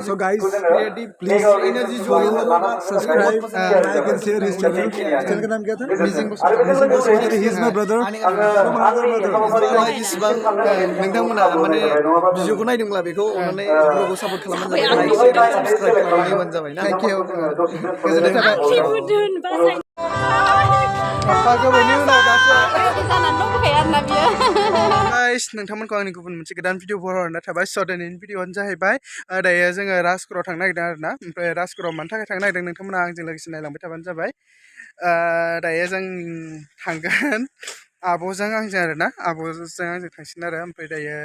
So guys, please subscribe, like and share his channel. Channel का नाम क्या था? Mijing Basumatary. He is my brother. No, my other brother. जेसेबां नोंथांमोना माने भिडिअखौ नायदोंब्ला बेखौ अननानै ब्लगखौ सापर्ट खालामबानो जाबाय लाइक शेयार साबस्क्राइब खालामबानो जाबाय ना थेंक इउ गोजोननाय थाबाय गाइस नोंथांमोनखौ आंनि गुबुन मोनसे गोदान भिडिअ हरना थाबाय स दिनैनि भिडिअआनो जाहैबाय दायो जोङो राजगड़आव थांनो नागिरदों आरोना ओमफ्राय राजगड़आव मानि थाखाय थांनो नागिरदों नोंथांमोना आंजों लोगोसे नायलांबाय थाबानो जाबाय दायो जों थांगोन आब'जों आंजों आरोना आब'जों आंजों थांसिगोन आरो ओमफ्राय दायो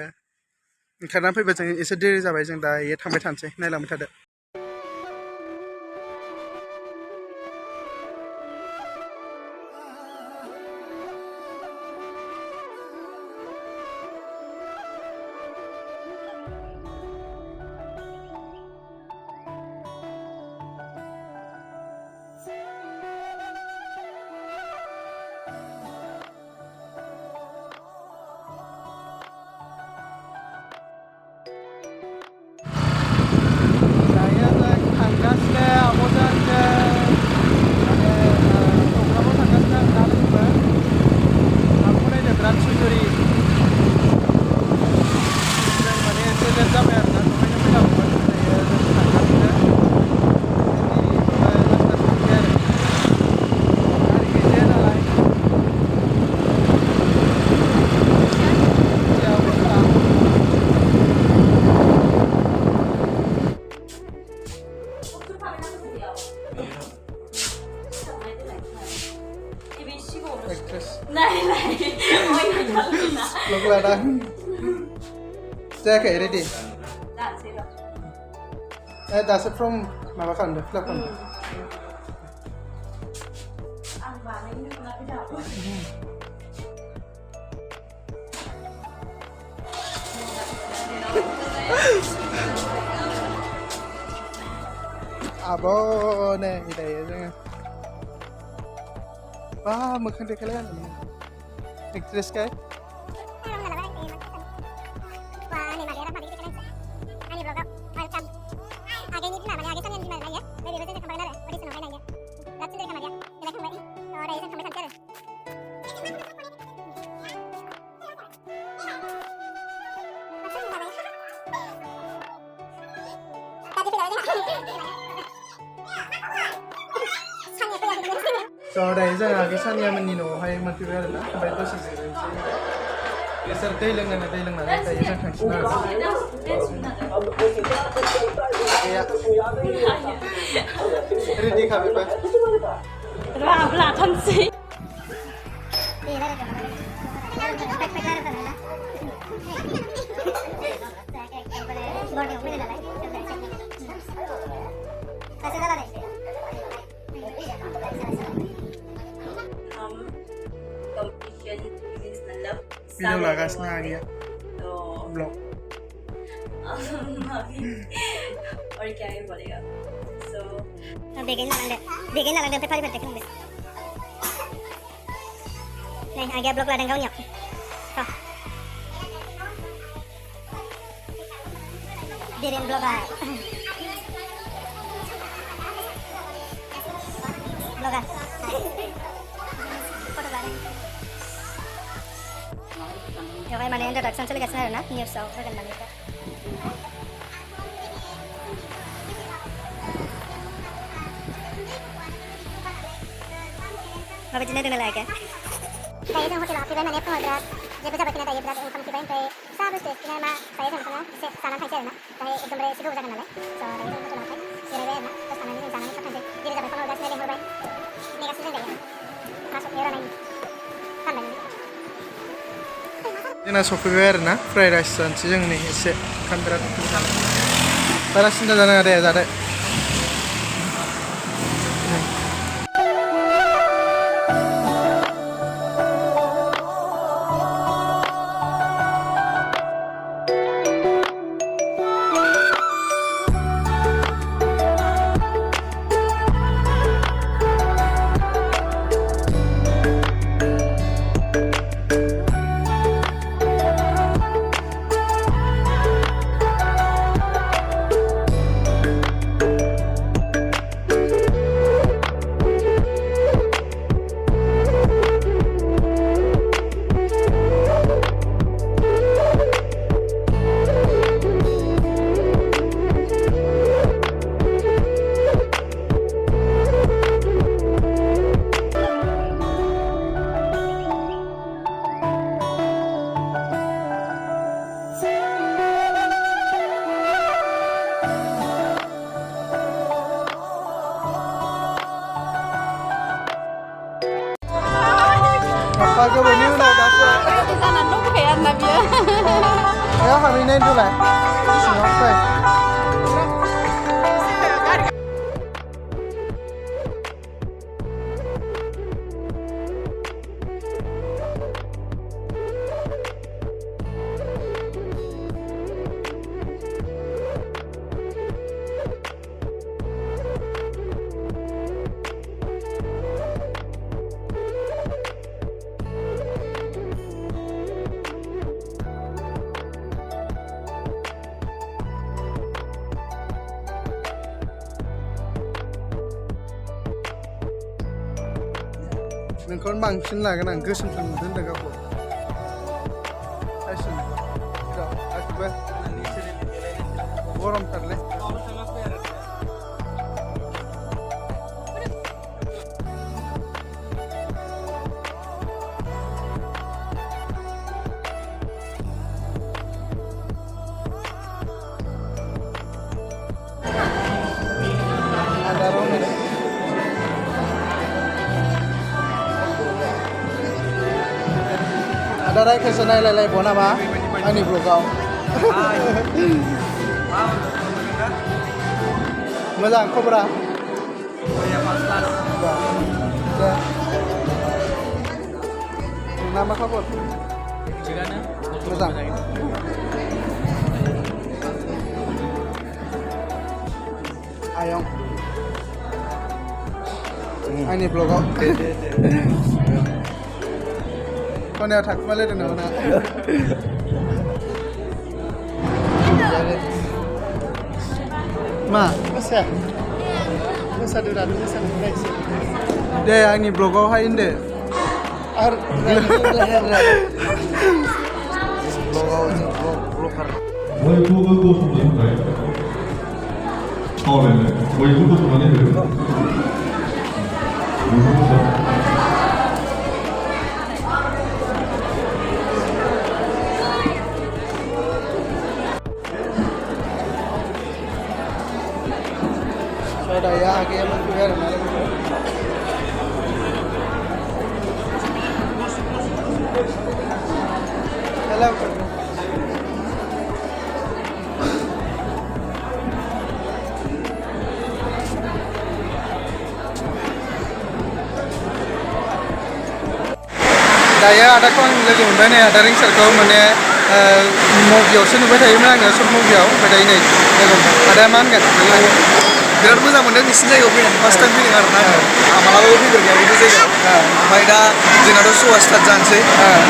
ओंखारनानै फैबा जों एसे देरि जाबाय जों दायो थांबाय थानोसै नायलांबाय थादो Jacket ready? That's it from Mama Kanda. Abo ne, ini ya. Wah, makan deh kalian. Actress kayak. So dari जोंहा बिसानिया मोननि न'आवहाय मोनफैबाय आरोना ओमफ्राय दसे जिरायनोसै बिसोर दै लोंनानै दायो जों थांसिगोन आरो रेडि खालामबाय राब्ला थांसै Video lagasnya lagi ya vlog और क्या ही बोलेगा so देखें ना पे पारी देखेंगे नहीं आ गया blog ladang kau nyok dirin blog ay blog ay foto ladang yo kayak mana introduction sila kasi na news so kan man ito Apa jenis dengan lagi? Saya sama hotel api mana pun ada. Jadi bisa pakai nada ibarat income kita ini. Sahabat sih, kita mah saya sama sana, sana saya sana. Saya itu mereka sih juga kenal. So dari itu hotel api. Jadi dia na, terus sana ini sana ini kan. Jadi kita pakai nada sendiri horbai. Negasi sendiri. Masuk era lain. Tambah ini. जोंना सफैबाय आरोना fried rice जानोसै जों नै एसे खामब्रेट जानो बारा सिन्था जानाङा दे जादो गोबावनि उनाव दासो जानानै दंखायो आरोना बियो बेयाव हाबहैनायनि देलाय सिङाव फै नोंखौनो बांसिन लागोन आं गोसोमसो नुदों होनदों गावखौ गासिबो गरमथारलै ada rakyat naik bona ma ani vlogau मोजां खबरा नोंना मा खबर थिगानो मोजां आयं आंनि ब्लगाव खनायाव थाखुमालायदों नामा ना मा मोसादो दानो मोसानो नायसै दे आंनि ब्लगावहाय होनदो आरो ब्लगाव जों ब्लगार बयबो गसंनो थाखाय खावलायनाय बयबो गसंनानै होदों ya kayak menjual malam itu. Hello. Daya ada kau lagi umpan ya, ada ring circle mana mobil नुबाय थायोमोन आङो शर्ट मुभियाव ओमफ्राय दायो नै ada मा होनगोन बिराद मोजां मोनदों नोंसिनि जायगायाव फैनानै फार्स्ट टाइम फैदों आरो ना मालाबाबो फैफेरखाया बिदि जायगायाव ओमफ्राय दा जोंनाथ' श'आ स्टार्ट जानोसै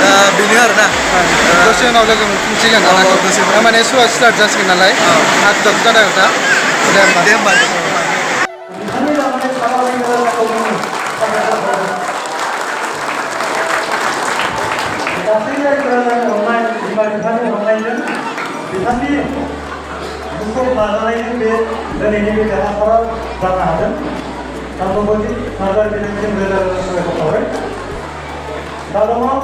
दा बेनो आरो ना दसे उनाव लोगो मोनफिनसिगोन माने श'आ स्टार्ट जासिगोन नालाय आदब जादों दा दे होमबा untuk masalahnya dan ini juga aparat tanah ada. Kalau bagi agar kita bisa berjalan sesuai protokol. Kalau mau.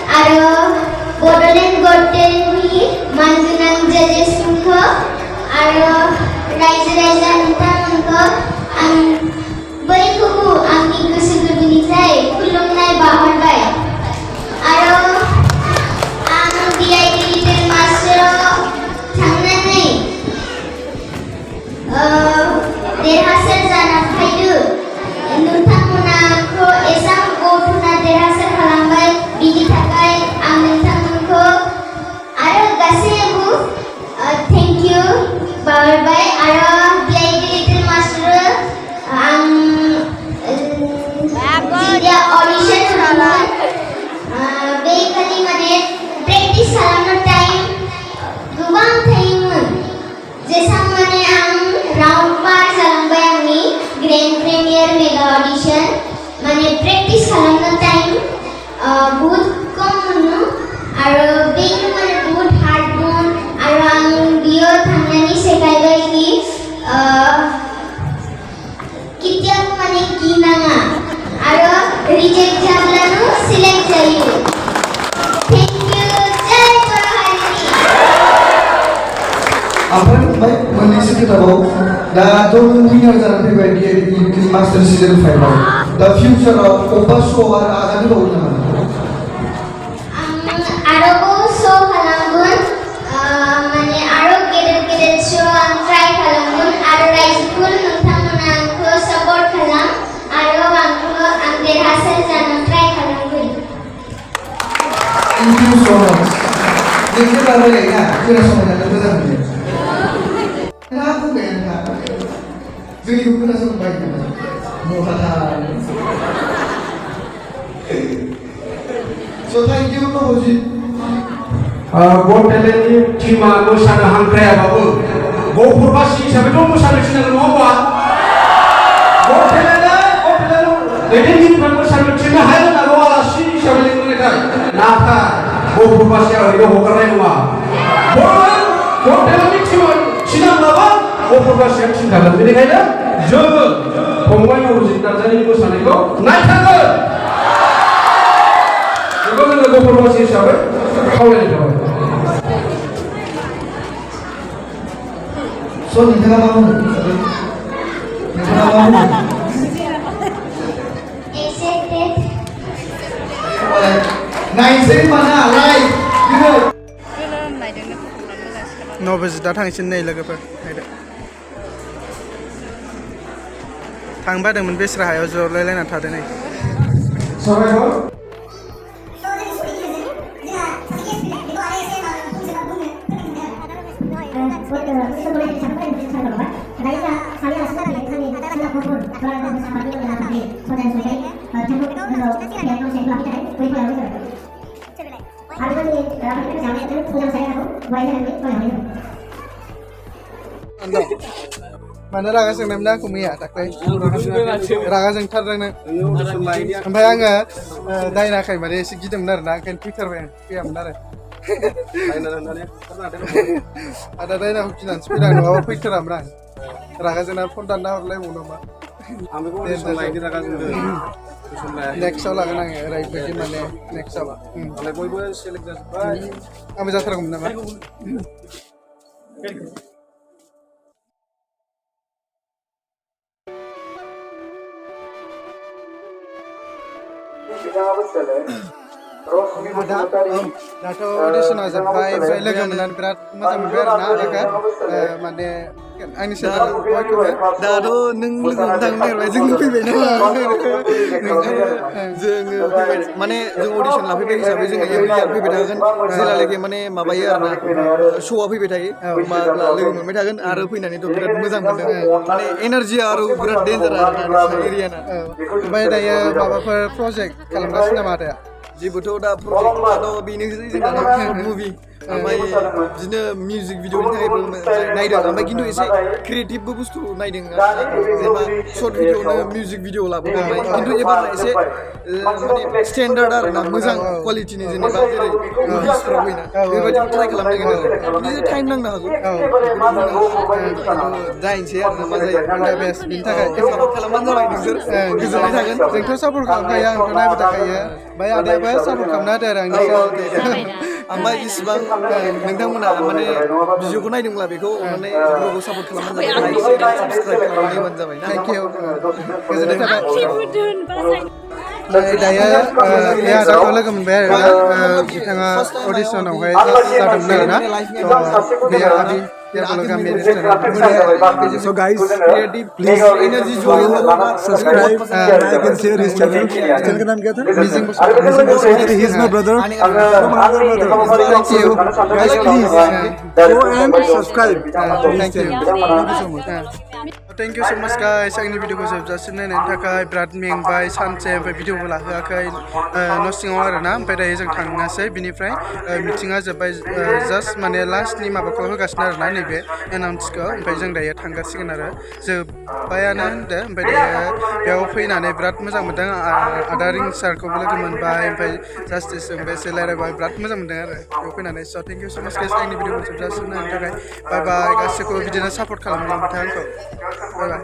Ada Bodoland Gortenwi Manjunan Judges Muka. Ada Raja Muka. Ang berikuku angki keseluruhan kulumnai boraibai. Ada ang DID termasuk देरहासार जाना फैदो नोंथांमोनखौ एसां गथ'ना देरहासार खालामबाय बिनि थाखाय आं नोंथांमोनखौ आरो गासैबो थेंक इउ बावबाय आरो बिआइडि लिटिल मास्टार आं जिया ऑडिशन खालामोन बे खालि माने प्रेक्टिस खालामनो टाइम गोबां थायोमोन जेसां माने आं राउंड पार जालांबाय आंनि ग्रेन्ड प्रिमियार मेगा ऑडिशन माने प्रेक्टिस खालामनो टाइम बहुत कम मोनो आरो बेनो माने बहुत हार्डमोन आरो आं बियो थांनानै सेखायबाय कि कित्याबो माने गिनाङा आरो रिजेक्ट जाब्लानो सिलेक्ट जायो थेंक इउ जय बर' हारिनि ओमफ्राय मोननैसो खोथाबाव दाथ' विनार जानानै फैबाय DID मास्टार सिजन 5 आव दा फिउचाराव अबेबा श' आरो आगान होबावो नामा आरोबाव श' खालामगोन माने आरो गेदेर श' आं ट्राइ खालामगोन आरो रायजोफोर नोंथांमोना आंखौ सापर्ट खालाम आरो आं देरहासार जानो ट्राइ खालामगोन। Thank you so much. जों जेब्ला रायलायोना खोनासंबाय थानो मोजां मोनो। नोंथाङा बुंबाय नोंथाङा जोंनिखौ खोनासंबाय थानो महाथार। So thank you Nabajit. बड'लेण्डनि टीमा मोसानो हांख्रायाबाबो बर'बासि हिसाबैथ' मोसानो थिननांगौ नङा होमबा? बड'लेण्डआ दैदेनगिरिफ्रा मोसानो थिननो हायो नांगौ आलासि हिसाबै लिंहरनायखाय नाथाय बर'बासिया ओरैनो हगारनाय नङा। बड'लेण्डनि टीमा थिनांब्लाबो बर'बासिया थिनखागोन। बेनिखायनो जोङो फंबाय नबजित नार्जारिनि मोसानायखौ नायथारगोन। बेखौ जोङो बर'बासि हिसाबै खावलायनाय थाबाय। So नोंथाङा मा बुङो? नोंथाङा मा बुङो? Excited. नायसै माना लाइभ बिनो। नबजितआ थांसिन नै लोगोफोर नायदो थांबादोंमोन बेस्रा हायाव जलायलायना थादों नै साबायखर। Mana raga जोंनायमोन आंखौ मैया दाख्लै रागा जोंथारदों नों ओमफ्राय आङो दायनाखाय माने एसे गिदोंमोन आरोना ओंखायनो फैथारबाय आं फैयामोन आरो आदा दायनाखौ गिनानैसो फैदों नङाबा फैथारामोन आं रागा जोंना फन दानना हरलायबाव नामा नेक्स्टआव लागोन आङो ओरैबायदि माने नेक्स्टआव बयबो सेलेक्ट जाजोब्बाय आंबो जाथारगौमोन नामा दाथ' अडिसना जोब्बाय ओमफ्राय लोगो मोननानै बिराद मोजां मोनबाय आरोना आदाखौ माने आंनि सेनेल बयखौबो दाथ' नों लोगो मोननो नागिरबाय जोंनो फैबाय नामा जोङो फैबाय माने जों अडिसन लाफैबाय हिसाबै जोङो एभरि इयार फैबाय थागोन जेलालागै माने माबायो आरोना श'आ फैबाय थायो होमबा लोगो मोनबाय थागोन आरो फैनानैथ' बिराद मोजां मोनदों माने एनार्जिया आरो बिराद डेन्जार आरोना एरियाना ओमफ्राय दायो माबाफोर प्रजेक्ट खालामगासिनो नामा आदाया जेबोथ' दा प्रजेक्टआथ' बेनोसै जोंना सर्ट मुभि ओमफ्राय बिदिनो मिउजिक भिडिअनि थाखायबो नायदों ओमफ्राय खिन्थु एसे क्रिएटिभबो बुस्थु नायदों जेनेबा सर्ट भिडिअनो मिउजिक भिडिअ लाबोबाय खिन्थु एबारना एसे माने स्टेन्डार्ड आरोना मोजां क्वालिटिनि जेनेबा जेरै मुभिसफ्राव फैना बेबायदिखौ ट्राइ खालामनांगोन आरो बिदिनो टाइम नांनो हागौ जाहैनोसै आरो मा जायो बेस्ट बिनि थाखाय सापर्ट खालामबानो जाबाय नोंसोर गोजोननाय थागोन जोंथ' सापर्ट खालामखायो आंथ' नायबाय थाखायो ओमफ्य आदायाबो सापर्ट खालामना होदो आरो आंनि ओमफ्राय जेसेबां नोंथांमोना माने भिडिअखौ नायदोंब्ला बेखौ अननानै ब्लगखौ सापर्ट खालामबानो जाबाय लाइक शेयार साबस्क्राइब खालामनानै होबानो जाबाय थेंक इउ गोजोननाय थाबाय दायो बे आदाखौ लोगो मोनबाय आरोना बिथाङा अडिसनावहाय जादोंमोन आरोना बे आदि So guys, please subscribe and like and share his channel. Channel का नाम क्या था? Mijing Basumatary. He is my brother. Thank you. Guys, please go and subscribe. Thank you. Thank you so much. Thank you so much guys आंनि भिडिअखौ जोबजासिम नायनायनि थाखाय बिराद मेंबाय सानसे ओमफ्राय भिडिअबो लाहोआखै न' सिङाव आरोना ओमफ्राय दायो जों थांनोसै बिनिफ्राय मिटिङा जोब्बाय जास्ट माने लास्टनि माबाखौ होगासिनो आरोना नैबे एनाउन्सखौ ओमफ्राय जों दायो थांगासिगोन आरो जोब्बायानो होनदो ओमफ्राय दायो बेयाव फैनानै बिराद मोजां मोनदों आदा रिं सारखौबो लोगो मोनबाय ओमफ्राय जास्टिसजोंबो एसे रायलायबाय बिराद मोजां मोनदों आरो बेयाव फैनानै स' थेंक इउ स' माच गाइस आंनि भिडिअखौ जोबजासिम नायनायनि थाखाय बाय बाय गासैखौबो बिदिनो सापर्ट खालामलांबाय था आंखौ बाय बाय